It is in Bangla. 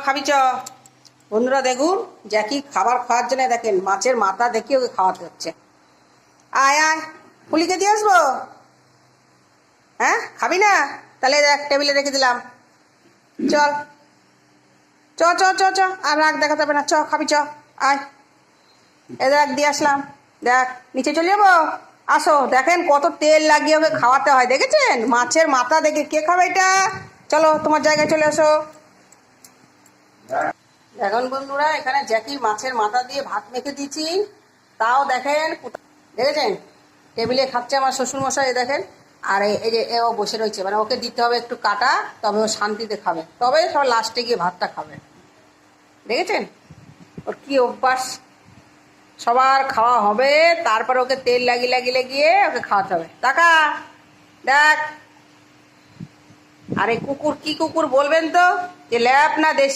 খাবি চ। বন্ধুরা দেখুন জ্যাকি খাবার খাওয়ার জন্য দেখেন মাছের মাথা দেখিয়ে ওকে খাওয়াতে হচ্ছে। আয় আয়, পুলিকে দিয়ে আসবো? হ্যাঁ খাবি না? তাহলে দেখ টেবিলে রেখে দিলাম, চল চ চ চ চ। আর রাগ দেখাতে হবে না, চ খাবি চ। আয়, এ দেখ দিয়ে আসলাম। দেখ নিচে চলে যাবো, আসো। দেখেন কত তেল লাগিয়ে ওকে খাওয়াতে হয়, দেখেছেন? মাছের মাথা দেখে কে খাবে এটা? চলো তোমার জায়গায় চলে আসো। দেখুন বন্ধুরা, এখানে জ্যাকির মাছের মাথা দিয়ে ভাত মেখে দিয়েছি, তাও দেখেন দেখেছেন টেবিলে খাচ্ছে আমার শ্বশুরমশাই, দেখেন। আর এই যে ও বসে রয়েছে, মানে ওকে দিতে হবে একটু কাটা, তবে ও শান্তিতে খাবে, তবে সব লাস্টে গিয়ে ভাতটা খাবে। দেখেছেন ওর কি অভ্যাস? সবার খাওয়া হবে, তারপর ওকে তেল লাগিয়ে লাগিয়ে লাগিয়ে ওকে খাওয়াতে হবে। টাকা দেখ। আর এই কুকুর কি কুকুর বলবেন তো, যে ল্যাপ না দেশি?